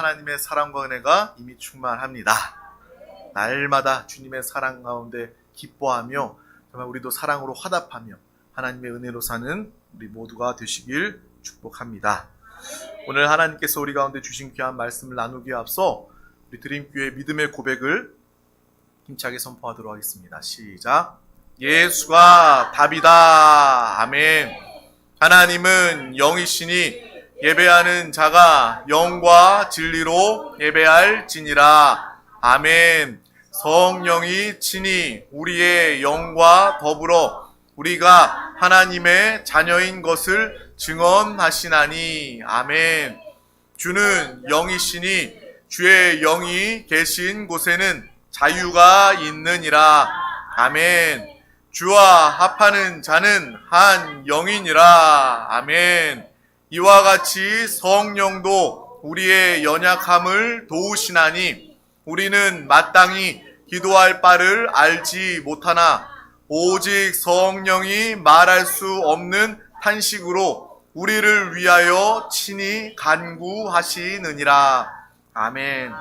하나님의 사랑과 은혜가 이미 충만합니다. 날마다 주님의 사랑 가운데 기뻐하며 정말 우리도 사랑으로 화답하며 하나님의 은혜로 사는 우리 모두가 되시길 축복합니다. 오늘 하나님께서 우리 가운데 주신 귀한 말씀을 나누기에 앞서 우리 드림교회 믿음의 고백을 힘차게 선포하도록 하겠습니다. 시작. 예수가 답이다. 아멘. 하나님은 영이시니 예배하는 자가 영과 진리로 예배할지니라. 아멘. 성령이 친히 우리의 영과 더불어 우리가 하나님의 자녀인 것을 증언하시나니. 아멘. 주는 영이시니 주의 영이 계신 곳에는 자유가 있느니라. 아멘. 주와 합하는 자는 한 영이니라. 아멘. 이와 같이 성령도 우리의 연약함을 도우시나니 우리는 마땅히 기도할 바를 알지 못하나 오직 성령이 말할 수 없는 탄식으로 우리를 위하여 친히 간구하시느니라. 아멘.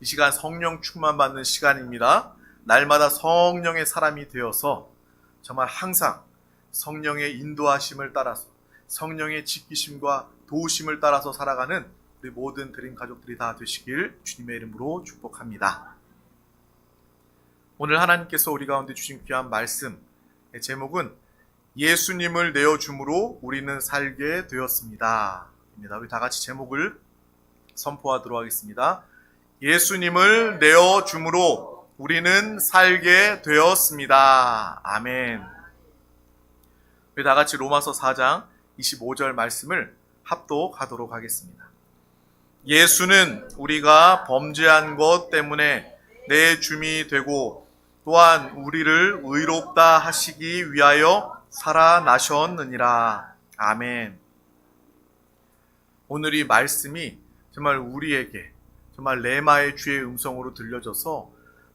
이 시간 성령 충만 받는 시간입니다. 날마다 성령의 사람이 되어서 정말 항상 성령의 인도하심을 따라서 성령의 지키심과 도우심을 따라서 살아가는 우리 모든 드림 가족들이 다 되시길 주님의 이름으로 축복합니다. 오늘 하나님께서 우리 가운데 주신 귀한 말씀의 제목은 예수님을 내어줌으로 우리는 살게 되었습니다. 우리 다 같이 제목을 선포하도록 하겠습니다. 예수님을 내어줌으로 우리는 살게 되었습니다. 아멘. 우리 다 같이 로마서 4장 25절 말씀을 합독하도록 하겠습니다. 예수는 우리가 범죄한 것 때문에 내줌이 되고 또한 우리를 의롭다 하시기 위하여 살아나셨느니라. 아멘. 오늘 이 말씀이 정말 우리에게 정말 레마의 주의 음성으로 들려져서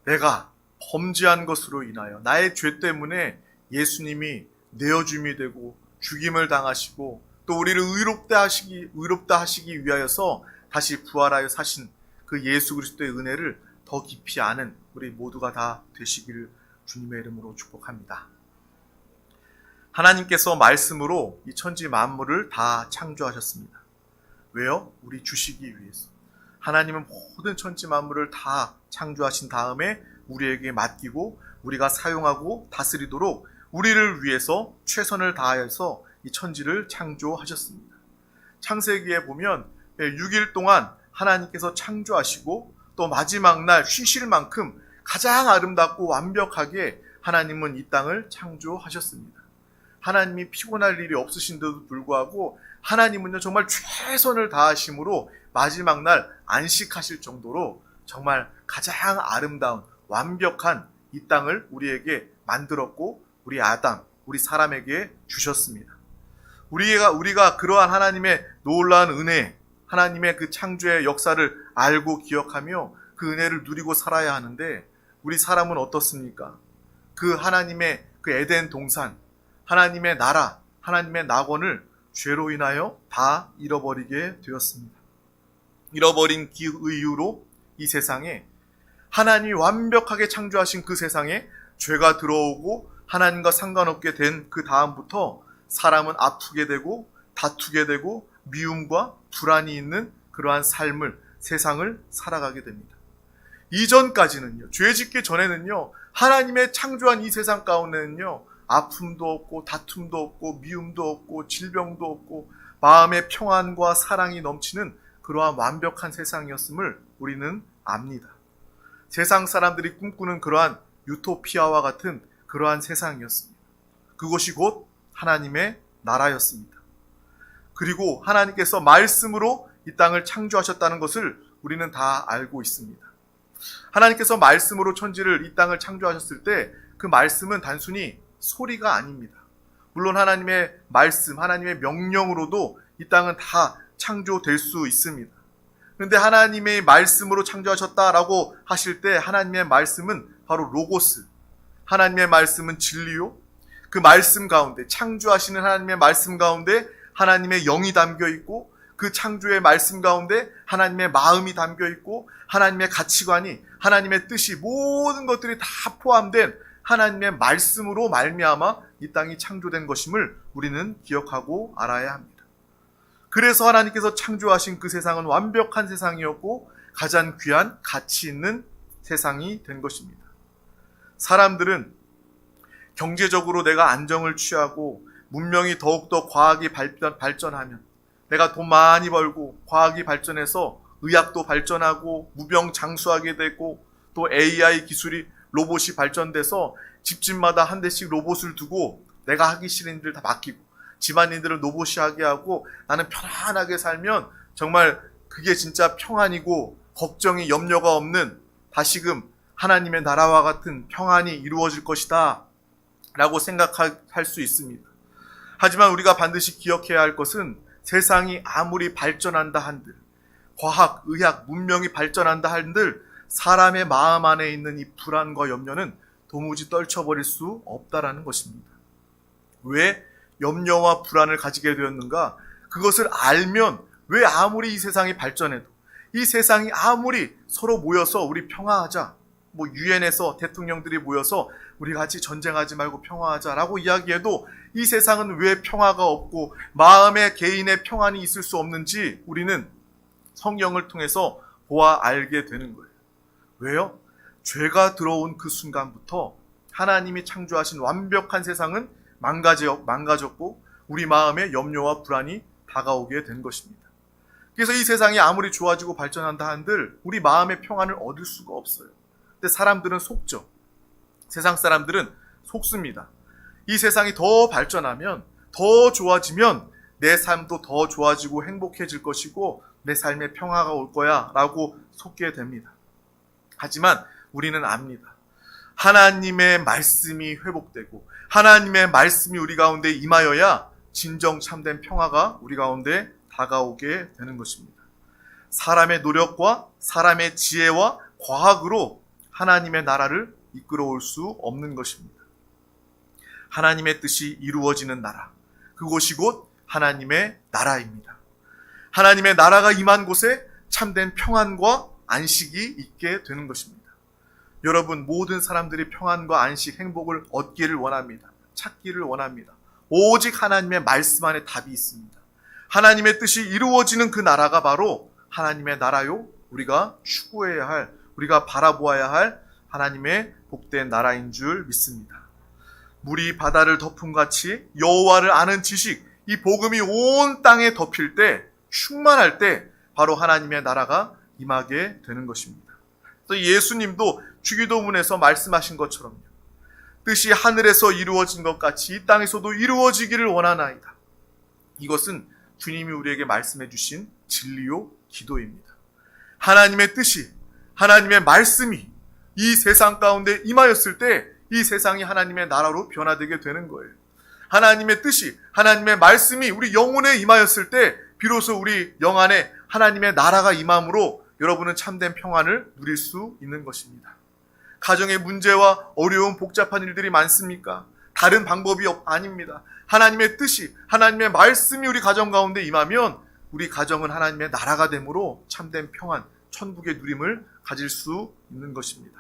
내가 범죄한 것으로 인하여 나의 죄 때문에 예수님이 내어줌이 되고 죽임을 당하시고 또 우리를 의롭다 하시기 위하여서 다시 부활하여 사신 그 예수 그리스도의 은혜를 더 깊이 아는 우리 모두가 다 되시기를 주님의 이름으로 축복합니다. 하나님께서 말씀으로 이 천지 만물을 다 창조하셨습니다. 왜요? 우리 주시기 위해서. 하나님은 모든 천지 만물을 다 창조하신 다음에 우리에게 맡기고 우리가 사용하고 다스리도록 우리를 위해서 최선을 다하여서 이 천지를 창조하셨습니다. 창세기에 보면 6일 동안 하나님께서 창조하시고 또 마지막 날 쉬실 만큼 가장 아름답고 완벽하게 하나님은 이 땅을 창조하셨습니다. 하나님이 피곤할 일이 없으신데도 불구하고 하나님은요 정말 최선을 다하심으로 마지막 날 안식하실 정도로 정말 가장 아름다운 완벽한 이 땅을 우리에게 만들었고 우리 아담, 우리 사람에게 주셨습니다. 우리가 그러한 하나님의 놀라운 은혜, 하나님의 그 창조의 역사를 알고 기억하며 그 은혜를 누리고 살아야 하는데 우리 사람은 어떻습니까? 그 하나님의 그 에덴 동산, 하나님의 나라, 하나님의 낙원을 죄로 인하여 다 잃어버리게 되었습니다. 잃어버린 그 이유로 이 세상에 하나님이 완벽하게 창조하신 그 세상에 죄가 들어오고 하나님과 상관없게 된 그 다음부터 사람은 아프게 되고 다투게 되고 미움과 불안이 있는 그러한 삶을 세상을 살아가게 됩니다. 이전까지는요, 죄 짓기 전에는요, 하나님의 창조한 이 세상 가운데는요, 아픔도 없고 다툼도 없고 미움도 없고 질병도 없고 마음의 평안과 사랑이 넘치는 그러한 완벽한 세상이었음을 우리는 압니다. 세상 사람들이 꿈꾸는 그러한 유토피아와 같은 그러한 세상이었습니다. 그것이 곧 하나님의 나라였습니다. 그리고 하나님께서 말씀으로 이 땅을 창조하셨다는 것을 우리는 다 알고 있습니다. 하나님께서 말씀으로 천지를 이 땅을 창조하셨을 때 그 말씀은 단순히 소리가 아닙니다. 물론 하나님의 말씀, 하나님의 명령으로도 이 땅은 다 창조될 수 있습니다. 그런데 하나님의 말씀으로 창조하셨다라고 하실 때 하나님의 말씀은 바로 로고스, 하나님의 말씀은 진리요. 그 말씀 가운데, 창조하시는 하나님의 말씀 가운데 하나님의 영이 담겨 있고 그 창조의 말씀 가운데 하나님의 마음이 담겨 있고 하나님의 가치관이, 하나님의 뜻이, 모든 것들이 다 포함된 하나님의 말씀으로 말미암아 이 땅이 창조된 것임을 우리는 기억하고 알아야 합니다. 그래서 하나님께서 창조하신 그 세상은 완벽한 세상이었고 가장 귀한 가치 있는 세상이 된 것입니다. 사람들은 경제적으로 내가 안정을 취하고 문명이 더욱더 과학이 발전하면, 내가 돈 많이 벌고 과학이 발전해서 의학도 발전하고 무병장수하게 되고 또 AI 기술이, 로봇이 발전돼서 집집마다 한 대씩 로봇을 두고 내가 하기 싫은 일들 다 맡기고 집안일들을 로봇이 하게 하고 나는 편안하게 살면 정말 그게 진짜 평안이고 걱정이, 염려가 없는 다시금 하나님의 나라와 같은 평안이 이루어질 것이다 라고 생각할 수 있습니다. 하지만 우리가 반드시 기억해야 할 것은 세상이 아무리 발전한다 한들, 과학, 의학, 문명이 발전한다 한들 사람의 마음 안에 있는 이 불안과 염려는 도무지 떨쳐버릴 수 없다라는 것입니다. 왜 염려와 불안을 가지게 되었는가? 그것을 알면 왜 아무리 이 세상이 발전해도, 이 세상이 아무리 서로 모여서 우리 평화하자, 유엔에서 대통령들이 모여서 우리 같이 전쟁하지 말고 평화하자라고 이야기해도 이 세상은 왜 평화가 없고 마음의 개인의 평안이 있을 수 없는지 우리는 성경을 통해서 보아 알게 되는 거예요. 왜요? 죄가 들어온 그 순간부터 하나님이 창조하신 완벽한 세상은 망가졌고 우리 마음에 염려와 불안이 다가오게 된 것입니다. 그래서 이 세상이 아무리 좋아지고 발전한다 한들 우리 마음의 평안을 얻을 수가 없어요. 근데 사람들은 속죠. 세상 사람들은 속습니다. 이 세상이 더 발전하면, 더 좋아지면 내 삶도 더 좋아지고 행복해질 것이고 내 삶에 평화가 올 거야 라고 속게 됩니다. 하지만 우리는 압니다. 하나님의 말씀이 회복되고 하나님의 말씀이 우리 가운데 임하여야 진정 참된 평화가 우리 가운데 다가오게 되는 것입니다. 사람의 노력과 사람의 지혜와 과학으로 하나님의 나라를 이끌어올 수 없는 것입니다. 하나님의 뜻이 이루어지는 나라, 그곳이 곧 하나님의 나라입니다. 하나님의 나라가 임한 곳에 참된 평안과 안식이 있게 되는 것입니다. 여러분, 모든 사람들이 평안과 안식, 행복을 얻기를 원합니다. 찾기를 원합니다. 오직 하나님의 말씀 안에 답이 있습니다. 하나님의 뜻이 이루어지는 그 나라가 바로 하나님의 나라요, 우리가 추구해야 할, 우리가 바라보아야 할 하나님의 복된 나라인 줄 믿습니다. 물이 바다를 덮음같이 여호와를 아는 지식, 이 복음이 온 땅에 덮일 때, 충만할 때 바로 하나님의 나라가 임하게 되는 것입니다. 그래서 예수님도 주기도문에서 말씀하신 것처럼요, 뜻이 하늘에서 이루어진 것 같이 이 땅에서도 이루어지기를 원하나이다. 이것은 주님이 우리에게 말씀해 주신 진리요 기도입니다. 하나님의 뜻이, 하나님의 말씀이 이 세상 가운데 임하였을 때 이 세상이 하나님의 나라로 변화되게 되는 거예요. 하나님의 뜻이, 하나님의 말씀이 우리 영혼에 임하였을 때 비로소 우리 영 안에 하나님의 나라가 임함으로 여러분은 참된 평안을 누릴 수 있는 것입니다. 가정의 문제와 어려운 복잡한 일들이 많습니까? 다른 방법이 아닙니다. 하나님의 뜻이, 하나님의 말씀이 우리 가정 가운데 임하면 우리 가정은 하나님의 나라가 되므로 참된 평안, 천국의 누림을 가질 수 있는 것입니다.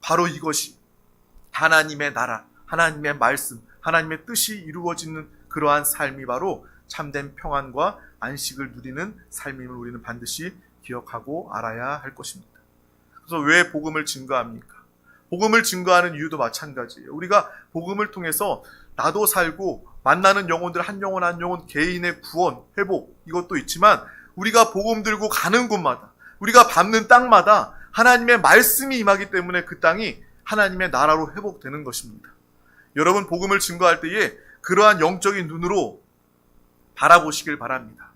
바로 이것이 하나님의 나라, 하나님의 말씀, 하나님의 뜻이 이루어지는 그러한 삶이 바로 참된 평안과 안식을 누리는 삶임을 우리는 반드시 기억하고 알아야 할 것입니다. 그래서 왜 복음을 증거합니까? 복음을 증거하는 이유도 마찬가지예요. 우리가 복음을 통해서 나도 살고 만나는 영혼들 한 영혼 한 영혼 개인의 구원, 회복, 이것도 있지만 우리가 복음 들고 가는 곳마다, 우리가 밟는 땅마다 하나님의 말씀이 임하기 때문에 그 땅이 하나님의 나라로 회복되는 것입니다. 여러분, 복음을 증거할 때에 그러한 영적인 눈으로 바라보시길 바랍니다.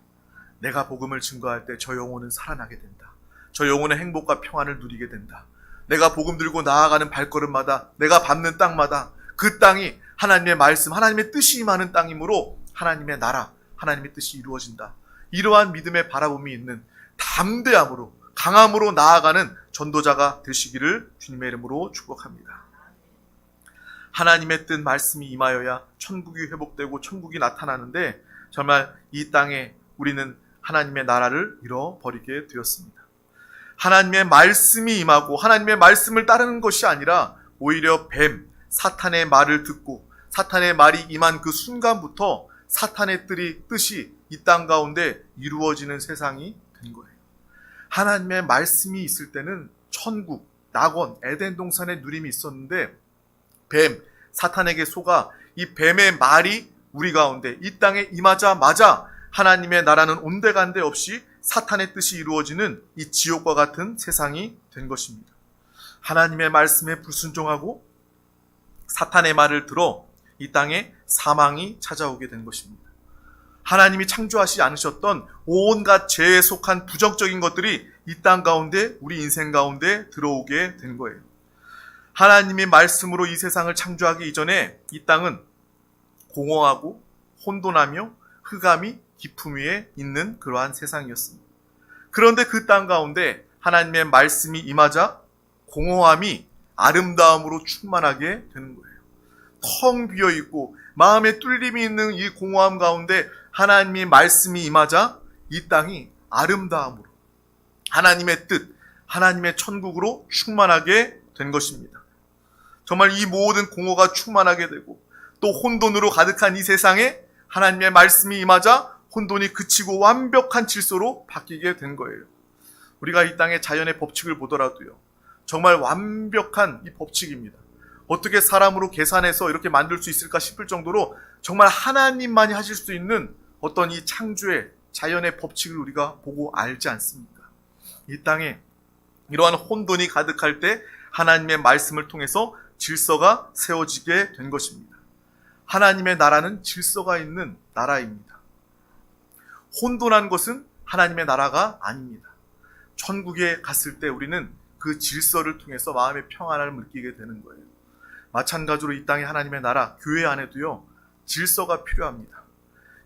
내가 복음을 증거할 때 저 영혼은 살아나게 된다. 저 영혼의 행복과 평안을 누리게 된다. 내가 복음 들고 나아가는 발걸음마다, 내가 밟는 땅마다 그 땅이 하나님의 말씀, 하나님의 뜻이 임하는 땅이므로 하나님의 나라, 하나님의 뜻이 이루어진다. 이러한 믿음의 바라봄이 있는 담대함으로, 강함으로 나아가는 전도자가 되시기를 주님의 이름으로 축복합니다. 하나님의 뜻 말씀이 임하여야 천국이 회복되고 천국이 나타나는데 정말 이 땅에 우리는 하나님의 나라를 잃어버리게 되었습니다. 하나님의 말씀이 임하고 하나님의 말씀을 따르는 것이 아니라 오히려 뱀, 사탄의 말을 듣고 사탄의 말이 임한 그 순간부터 사탄의 뜻이 이 땅 가운데 이루어지는 세상이 된 거예요. 하나님의 말씀이 있을 때는 천국, 낙원, 에덴 동산의 누림이 있었는데 뱀, 사탄에게 속아 이 뱀의 말이 우리 가운데 이 땅에 임하자마자 하나님의 나라는 온데간데 없이 사탄의 뜻이 이루어지는 이 지옥과 같은 세상이 된 것입니다. 하나님의 말씀에 불순종하고 사탄의 말을 들어 이 땅에 사망이 찾아오게 된 것입니다. 하나님이 창조하시지 않으셨던 온갖 죄에 속한 부정적인 것들이 이 땅 가운데 우리 인생 가운데 들어오게 된 거예요. 하나님의 말씀으로 이 세상을 창조하기 이전에 이 땅은 공허하고 혼돈하며 흑암이 깊음 위에 있는 그러한 세상이었습니다. 그런데 그 땅 가운데 하나님의 말씀이 임하자 공허함이 아름다움으로 충만하게 되는 거예요. 텅 비어있고 마음에 뚫림이 있는 이 공허함 가운데 하나님의 말씀이 임하자 이 땅이 아름다움으로 하나님의 뜻, 하나님의 천국으로 충만하게 된 것입니다. 정말 이 모든 공허가 충만하게 되고 또 혼돈으로 가득한 이 세상에 하나님의 말씀이 임하자 혼돈이 그치고 완벽한 질서로 바뀌게 된 거예요. 우리가 이 땅의 자연의 법칙을 보더라도요, 정말 완벽한 이 법칙입니다. 어떻게 사람으로 계산해서 이렇게 만들 수 있을까 싶을 정도로 정말 하나님만이 하실 수 있는 어떤 이 창조의 자연의 법칙을 우리가 보고 알지 않습니까? 이 땅에 이러한 혼돈이 가득할 때 하나님의 말씀을 통해서 질서가 세워지게 된 것입니다. 하나님의 나라는 질서가 있는 나라입니다. 혼돈한 것은 하나님의 나라가 아닙니다. 천국에 갔을 때 우리는 그 질서를 통해서 마음의 평안을 느끼게 되는 거예요. 마찬가지로 이 땅의 하나님의 나라, 교회 안에도요, 질서가 필요합니다.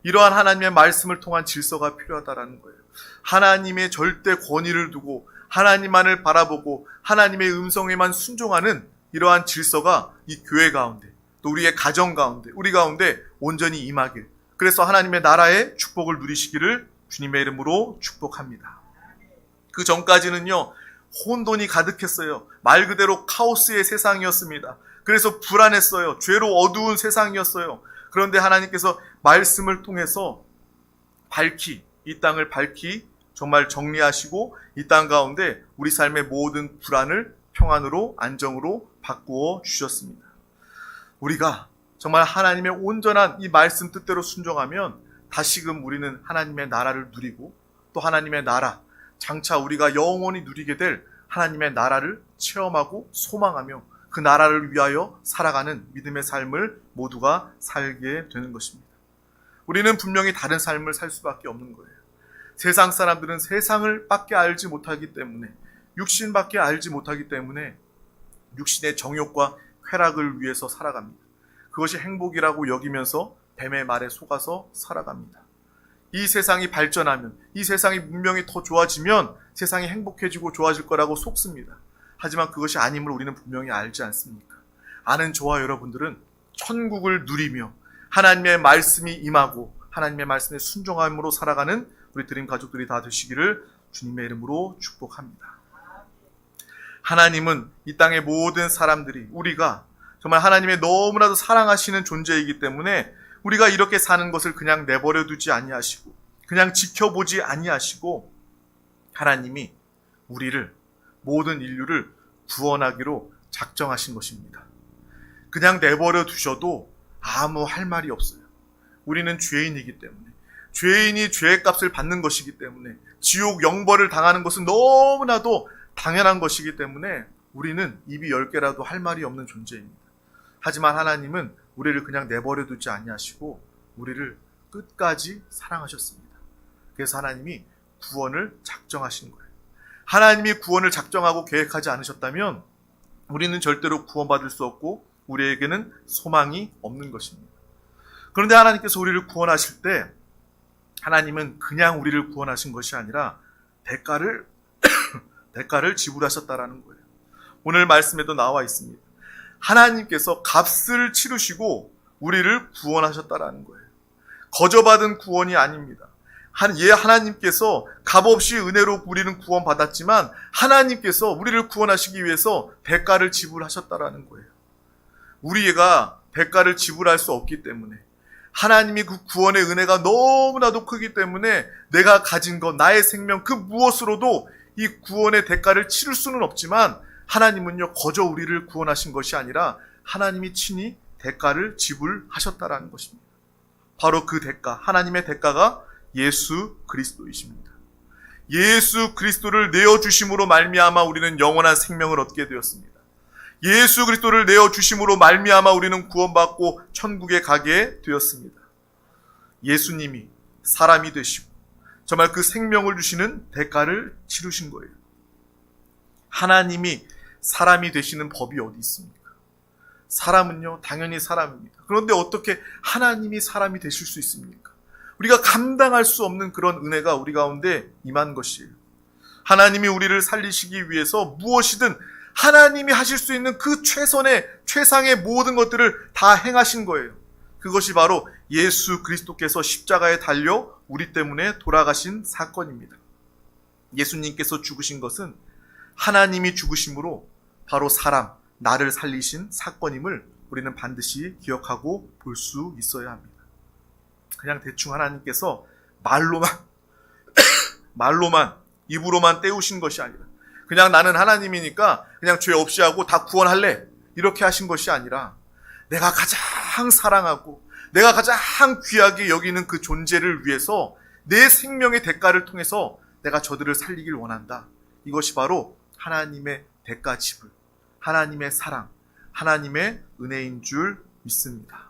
이러한 하나님의 말씀을 통한 질서가 필요하다라는 거예요. 하나님의 절대 권위를 두고 하나님만을 바라보고 하나님의 음성에만 순종하는 이러한 질서가 이 교회 가운데 또 우리의 가정 가운데 우리 가운데 온전히 임하길, 그래서 하나님의 나라의 축복을 누리시기를 주님의 이름으로 축복합니다. 그 전까지는요, 혼돈이 가득했어요. 말 그대로 카오스의 세상이었습니다. 그래서 불안했어요. 죄로 어두운 세상이었어요. 그런데 하나님께서 말씀을 통해서 이 땅을 밝히 정말 정리하시고 이 땅 가운데 우리 삶의 모든 불안을 평안으로, 안정으로 바꾸어 주셨습니다. 우리가 정말 하나님의 온전한 이 말씀 뜻대로 순종하면 다시금 우리는 하나님의 나라를 누리고 또 하나님의 나라, 장차 우리가 영원히 누리게 될 하나님의 나라를 체험하고 소망하며 그 나라를 위하여 살아가는 믿음의 삶을 모두가 살게 되는 것입니다. 우리는 분명히 다른 삶을 살 수밖에 없는 거예요. 세상 사람들은 세상을 밖에 알지 못하기 때문에, 육신밖에 알지 못하기 때문에 육신의 정욕과 쾌락을 위해서 살아갑니다. 그것이 행복이라고 여기면서 뱀의 말에 속아서 살아갑니다. 이 세상이 발전하면, 이 세상이 문명이 더 좋아지면 세상이 행복해지고 좋아질 거라고 속습니다. 하지만 그것이 아님을 우리는 분명히 알지 않습니까? 아는 저와 여러분들은 천국을 누리며 하나님의 말씀이 임하고 하나님의 말씀에 순종함으로 살아가는 우리 드림 가족들이 다 되시기를 주님의 이름으로 축복합니다. 하나님은 이 땅의 모든 사람들이, 우리가 정말 하나님의 너무나도 사랑하시는 존재이기 때문에 우리가 이렇게 사는 것을 그냥 내버려 두지 아니하시고 그냥 지켜보지 아니하시고 하나님이 우리를, 모든 인류를 구원하기로 작정하신 것입니다. 그냥 내버려 두셔도 아무 할 말이 없어요. 우리는 죄인이기 때문에, 죄인이 죄의 값을 받는 것이기 때문에, 지옥 영벌을 당하는 것은 너무나도 당연한 것이기 때문에 우리는 입이 10개라도 할 말이 없는 존재입니다. 하지만 하나님은 우리를 그냥 내버려 두지 아니하시고 우리를 끝까지 사랑하셨습니다. 그래서 하나님이 구원을 작정하신 거예요. 하나님이 구원을 작정하고 계획하지 않으셨다면 우리는 절대로 구원받을 수 없고 우리에게는 소망이 없는 것입니다. 그런데 하나님께서 우리를 구원하실 때 하나님은 그냥 우리를 구원하신 것이 아니라 대가를 지불하셨다라는 거예요. 오늘 말씀에도 나와 있습니다. 하나님께서 값을 치르시고 우리를 구원하셨다라는 거예요. 거저받은 구원이 아닙니다. 하나님께서 값없이 은혜로 우리는 구원받았지만 하나님께서 우리를 구원하시기 위해서 대가를 지불하셨다라는 거예요. 우리가 대가를 지불할 수 없기 때문에, 하나님이 그 구원의 은혜가 너무나도 크기 때문에 내가 가진 것, 나의 생명 그 무엇으로도 이 구원의 대가를 치를 수는 없지만, 하나님은요 거저 우리를 구원하신 것이 아니라 하나님이 친히 대가를 지불하셨다라는 것입니다. 바로 그 대가, 하나님의 대가가 예수 그리스도이십니다. 예수 그리스도를 내어주심으로 말미암아 우리는 영원한 생명을 얻게 되었습니다. 예수 그리스도를 내어주심으로 말미암아 우리는 구원받고 천국에 가게 되었습니다. 예수님이 사람이 되시고 정말 그 생명을 주시는 대가를 치르신 거예요. 하나님이 사람이 되시는 법이 어디 있습니까? 사람은요 당연히 사람입니다. 그런데 어떻게 하나님이 사람이 되실 수 있습니까? 우리가 감당할 수 없는 그런 은혜가 우리 가운데 임한 것이에요. 하나님이 우리를 살리시기 위해서 무엇이든 하나님이 하실 수 있는 그 최상의 모든 것들을 다 행하신 거예요. 그것이 바로 예수 그리스도께서 십자가에 달려 우리 때문에 돌아가신 사건입니다. 예수님께서 죽으신 것은 하나님이 죽으심으로 바로 나를 살리신 사건임을 우리는 반드시 기억하고 볼 수 있어야 합니다. 그냥 대충 하나님께서 말로만 입으로만 때우신 것이 아니라, 그냥 나는 하나님이니까 그냥 죄 없이 하고 다 구원할래 이렇게 하신 것이 아니라, 내가 가장 사랑하고 내가 가장 귀하게 여기는 그 존재를 위해서 내 생명의 대가를 통해서 내가 저들을 살리길 원한다. 이것이 바로 하나님의 대가 지불, 하나님의 사랑, 하나님의 은혜인 줄 믿습니다.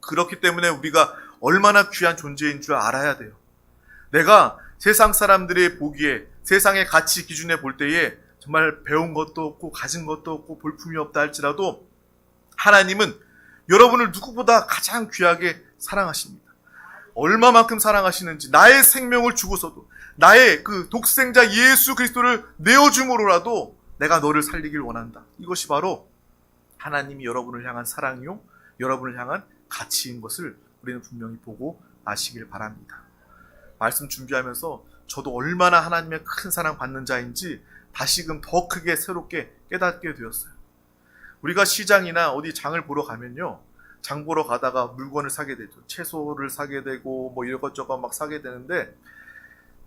그렇기 때문에 우리가 얼마나 귀한 존재인 줄 알아야 돼요. 내가 세상 사람들의 보기에, 세상의 가치 기준에 볼 때에 정말 배운 것도 없고 가진 것도 없고 볼품이 없다 할지라도, 하나님은 여러분을 누구보다 가장 귀하게 사랑하십니다. 얼마만큼 사랑하시는지, 나의 생명을 주고서도 나의 그 독생자 예수 그리스도를 내어줌으로라도 내가 너를 살리길 원한다. 이것이 바로 하나님이 여러분을 향한 사랑이요, 여러분을 향한 가치인 것을 우리는 분명히 보고 아시길 바랍니다. 말씀 준비하면서 저도 얼마나 하나님의 큰 사랑 받는 자인지 다시금 더 크게 새롭게 깨닫게 되었어요. 우리가 시장이나 어디 장을 보러 가면요, 장 보러 가다가 물건을 사게 되죠. 채소를 사게 되고 뭐 이것저것 막 사게 되는데,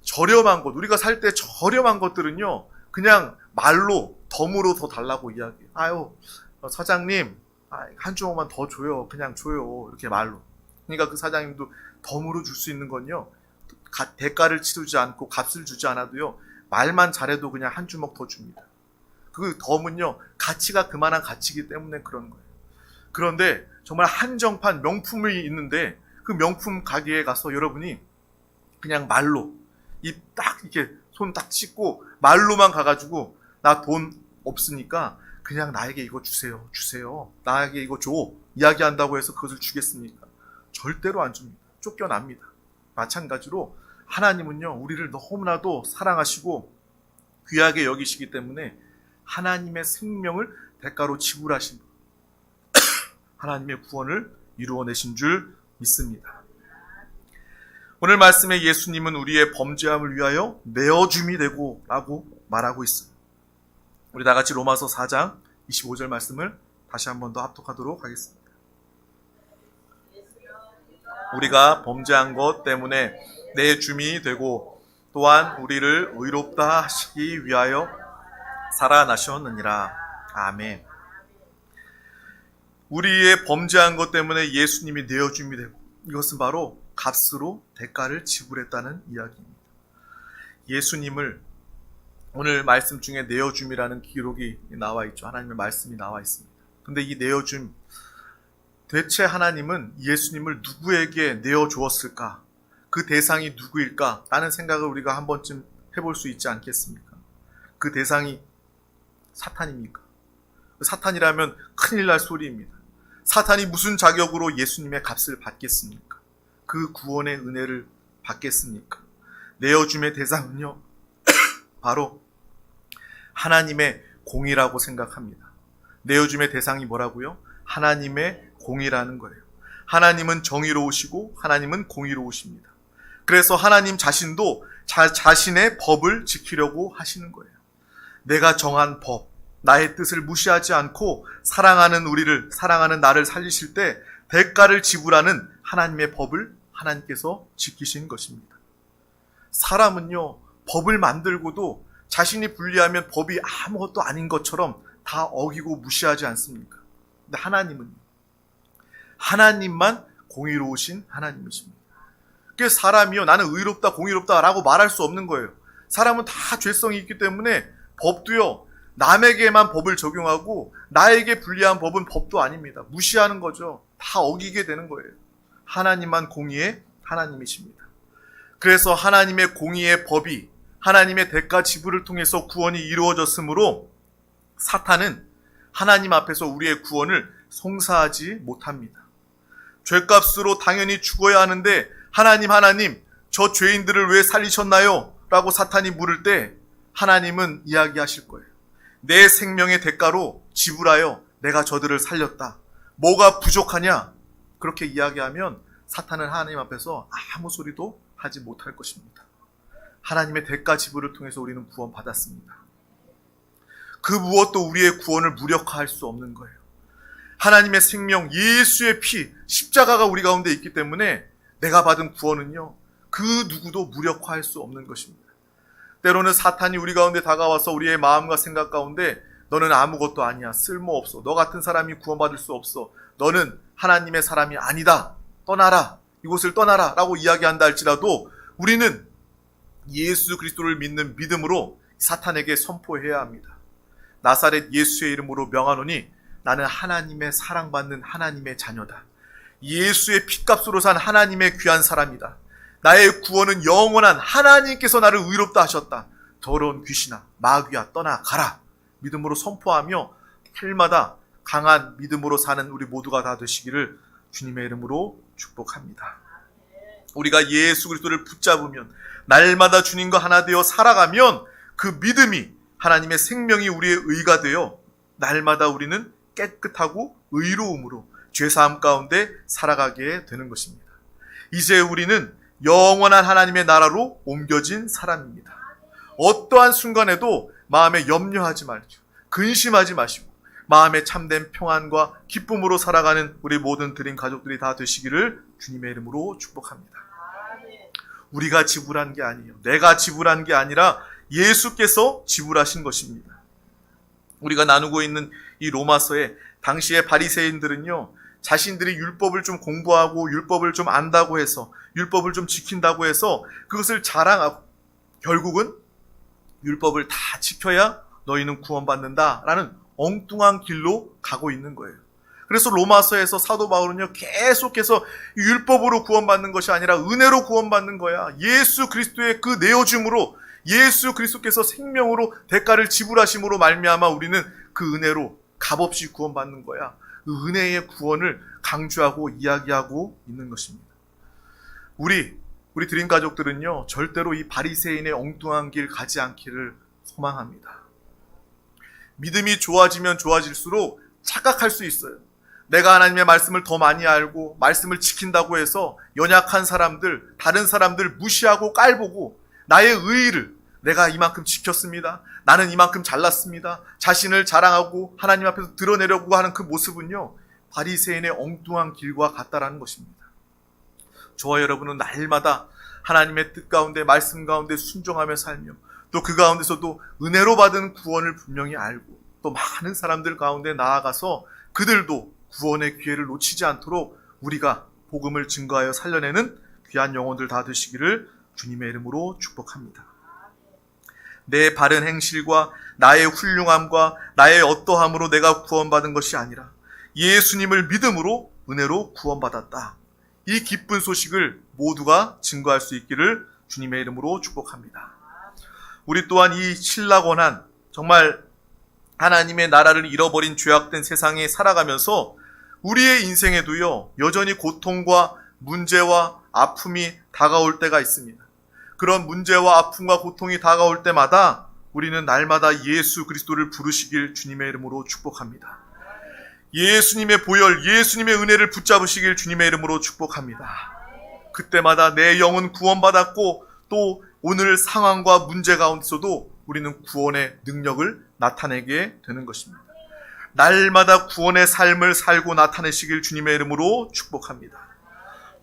저렴한 것, 우리가 살 때 저렴한 것들은요 그냥 말로 덤으로 더 달라고 이야기해요. 아유 사장님 한 주먹만 더 줘요, 그냥 줘요, 이렇게 말로. 그러니까 그 사장님도 덤으로 줄 수 있는 건요, 대가를 치르지 않고 값을 주지 않아도요 말만 잘해도 그냥 한 주먹 더 줍니다. 그 덤은요 가치가 그만한 가치이기 때문에 그런 거예요. 그런데 정말 한정판 명품이 있는데, 그 명품 가게에 가서 여러분이 그냥 말로 입 딱 이렇게 손 딱 씻고 말로만 가가지고 나 돈 없으니까 그냥 나에게 이거 주세요, 나에게 이거 줘 이야기한다고 해서 그것을 주겠습니까? 절대로 안 줍니다. 쫓겨납니다. 마찬가지로 하나님은요 우리를 너무나도 사랑하시고 귀하게 여기시기 때문에 하나님의 생명을 대가로 지불하신 하나님의 구원을 이루어내신 줄 믿습니다. 오늘 말씀에 예수님은 우리의 범죄함을 위하여 내어줌이 되고 라고 말하고 있습니다. 우리 다같이 로마서 4장 25절 말씀을 다시 한 번 더 합독하도록 하겠습니다. 우리가 범죄한 것 때문에 내줌이 되고 또한 우리를 의롭다 하시기 위하여 살아나셨느니라. 아멘. 우리의 범죄한 것 때문에 예수님이 내어줌이 되고, 이것은 바로 값으로 대가를 지불했다는 이야기입니다. 예수님을 오늘 말씀 중에 내어줌이라는 기록이 나와 있죠. 하나님의 말씀이 나와 있습니다. 근데 이 내어줌, 대체 하나님은 예수님을 누구에게 내어주었을까? 그 대상이 누구일까? 라는 생각을 우리가 한 번쯤 해볼 수 있지 않겠습니까? 그 대상이 사탄입니까? 사탄이라면 큰일 날 소리입니다. 사탄이 무슨 자격으로 예수님의 값을 받겠습니까? 그 구원의 은혜를 받겠습니까? 내어줌의 대상은요 바로 하나님의 공이라고 생각합니다. 내어줌의 대상이 뭐라고요? 하나님의 공이라는 거예요. 하나님은 정의로우시고 하나님은 공의로우십니다. 그래서 하나님 자신도 자신의 법을 지키려고 하시는 거예요. 내가 정한 법, 나의 뜻을 무시하지 않고 사랑하는 나를 살리실 때 대가를 지불하는 하나님의 법을 하나님께서 지키신 것입니다. 사람은요, 법을 만들고도 자신이 불리하면 법이 아무것도 아닌 것처럼 다 어기고 무시하지 않습니까? 근데 하나님은요, 하나님만 공의로우신 하나님이십니다. 그래서 사람이요, 나는 의롭다, 공의롭다라고 말할 수 없는 거예요. 사람은 다 죄성이 있기 때문에 법도요, 남에게만 법을 적용하고 나에게 불리한 법은 법도 아닙니다. 무시하는 거죠. 다 어기게 되는 거예요. 하나님만 공의의 하나님이십니다. 그래서 하나님의 공의의 법이 하나님의 대가 지불을 통해서 구원이 이루어졌으므로 사탄은 하나님 앞에서 우리의 구원을 송사하지 못합니다. 죄값으로 당연히 죽어야 하는데 하나님, 저 죄인들을 왜 살리셨나요? 라고 사탄이 물을 때 하나님은 이야기하실 거예요. 내 생명의 대가로 지불하여 내가 저들을 살렸다. 뭐가 부족하냐? 그렇게 이야기하면 사탄은 하나님 앞에서 아무 소리도 하지 못할 것입니다. 하나님의 대가 지불을 통해서 우리는 구원받았습니다. 그 무엇도 우리의 구원을 무력화할 수 없는 거예요. 하나님의 생명, 예수의 피, 십자가가 우리 가운데 있기 때문에 내가 받은 구원은요, 그 누구도 무력화할 수 없는 것입니다. 때로는 사탄이 우리 가운데 다가와서 우리의 마음과 생각 가운데 너는 아무것도 아니야, 쓸모없어, 너 같은 사람이 구원받을 수 없어, 너는 하나님의 사람이 아니다, 떠나라, 이곳을 떠나라 라고 이야기한다 할지라도 우리는 예수 그리스도를 믿는 믿음으로 사탄에게 선포해야 합니다. 나사렛 예수의 이름으로 명하노니 나는 하나님의 사랑받는 하나님의 자녀다. 예수의 핏값으로 산 하나님의 귀한 사람이다. 나의 구원은 영원한 하나님께서 나를 의롭다 하셨다. 더러운 귀신아, 마귀야, 떠나가라. 믿음으로 선포하며 헬마다 강한 믿음으로 사는 우리 모두가 다 되시기를 주님의 이름으로 축복합니다. 우리가 예수 그리스도를 붙잡으면, 날마다 주님과 하나 되어 살아가면 그 믿음이 하나님의 생명이 우리의 의가 되어 날마다 우리는 깨끗하고 의로움으로 죄사함 가운데 살아가게 되는 것입니다. 이제 우리는 영원한 하나님의 나라로 옮겨진 사람입니다. 어떠한 순간에도 마음에 염려하지 말죠. 근심하지 마시고 마음에 참된 평안과 기쁨으로 살아가는 우리 모든 드림 가족들이 다 되시기를 주님의 이름으로 축복합니다. 우리가 지불한 게 아니에요. 내가 지불한 게 아니라 예수께서 지불하신 것입니다. 우리가 나누고 있는 이 로마서에 당시의 바리새인들은요, 자신들이 율법을 좀 공부하고 율법을 좀 안다고 해서, 율법을 좀 지킨다고 해서 그것을 자랑하고 결국은 율법을 다 지켜야 너희는 구원받는다라는 엉뚱한 길로 가고 있는 거예요. 그래서 로마서에서 사도 바울은요, 계속해서 율법으로 구원받는 것이 아니라 은혜로 구원받는 거야. 예수 그리스도의 그 내어줌으로, 예수 그리스도께서 생명으로 대가를 지불하심으로 말미암아 우리는 그 은혜로 값없이 구원받는 거야. 그 은혜의 구원을 강조하고 이야기하고 있는 것입니다. 우리 드림 가족들은요, 절대로 이 바리새인의 엉뚱한 길 가지 않기를 소망합니다. 믿음이 좋아지면 좋아질수록 착각할 수 있어요. 내가 하나님의 말씀을 더 많이 알고 말씀을 지킨다고 해서 연약한 사람들, 다른 사람들 무시하고 깔보고 나의 의의를 내가 이만큼 지켰습니다. 나는 이만큼 잘났습니다. 자신을 자랑하고 하나님 앞에서 드러내려고 하는 그 모습은요, 바리새인의 엉뚱한 길과 같다라는 것입니다. 저와 여러분은 날마다 하나님의 뜻 가운데, 말씀 가운데 순종하며 살며 또 그 가운데서도 은혜로 받은 구원을 분명히 알고 또 많은 사람들 가운데 나아가서 그들도 구원의 기회를 놓치지 않도록 우리가 복음을 증거하여 살려내는 귀한 영혼들 다 되시기를 주님의 이름으로 축복합니다. 내 바른 행실과 나의 훌륭함과 나의 어떠함으로 내가 구원받은 것이 아니라 예수님을 믿음으로 은혜로 구원받았다. 이 기쁜 소식을 모두가 증거할 수 있기를 주님의 이름으로 축복합니다. 우리 또한 이 신락원한 정말 하나님의 나라를 잃어버린 죄악된 세상에 살아가면서 우리의 인생에도요, 여전히 고통과 문제와 아픔이 다가올 때가 있습니다. 그런 문제와 아픔과 고통이 다가올 때마다 우리는 날마다 예수 그리스도를 부르시길 주님의 이름으로 축복합니다. 예수님의 보혈, 예수님의 은혜를 붙잡으시길 주님의 이름으로 축복합니다. 그때마다 내 영은 구원받았고 또 오늘 상황과 문제 가운데서도 우리는 구원의 능력을 나타내게 되는 것입니다. 날마다 구원의 삶을 살고 나타내시길 주님의 이름으로 축복합니다.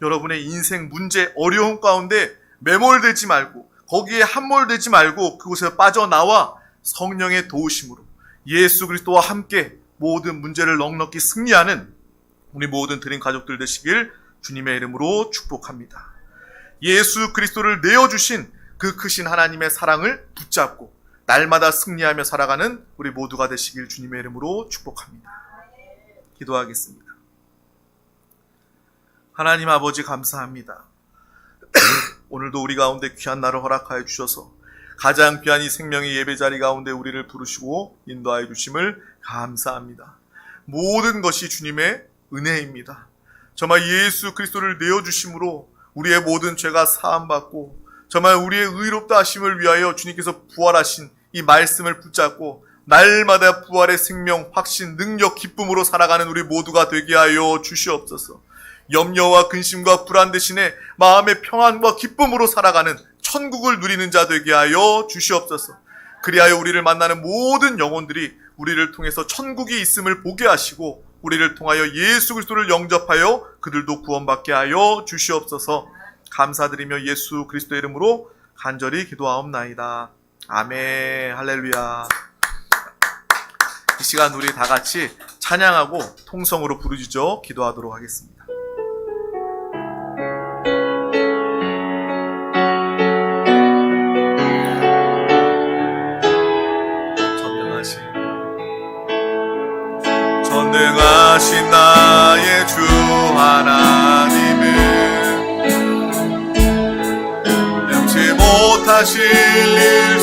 여러분의 인생 문제, 어려움 가운데 매몰되지 말고 거기에 함몰되지 말고 그곳에 빠져나와 성령의 도우심으로 예수 그리스도와 함께 모든 문제를 넉넉히 승리하는 우리 모든 드림 가족들 되시길 주님의 이름으로 축복합니다. 예수 그리스도를 내어주신 그 크신 하나님의 사랑을 붙잡고 날마다 승리하며 살아가는 우리 모두가 되시길 주님의 이름으로 축복합니다. 기도하겠습니다. 하나님 아버지 감사합니다. 오늘도 우리 가운데 귀한 날을 허락하여 주셔서 가장 귀한 이 생명의 예배 자리 가운데 우리를 부르시고 인도하여 주심을 감사합니다. 모든 것이 주님의 은혜입니다. 정말 예수 그리스도를 내어주심으로 우리의 모든 죄가 사함받고 정말 우리의 의롭다 하심을 위하여 주님께서 부활하신 이 말씀을 붙잡고 날마다 부활의 생명, 확신, 능력, 기쁨으로 살아가는 우리 모두가 되게 하여 주시옵소서. 염려와 근심과 불안 대신에 마음의 평안과 기쁨으로 살아가는 천국을 누리는 자 되게 하여 주시옵소서. 그리하여 우리를 만나는 모든 영혼들이 우리를 통해서 천국이 있음을 보게 하시고 우리를 통하여 예수 그리스도를 영접하여 그들도 구원받게 하여 주시옵소서. 감사드리며 예수 그리스도의 이름으로 간절히 기도하옵나이다. 아멘. 할렐루야. 이 시간 우리 다 같이 찬양하고 통성으로 부르짖어 기도하도록 하겠습니다. 전능하신 나의 주 하나님은 능치 못하실 일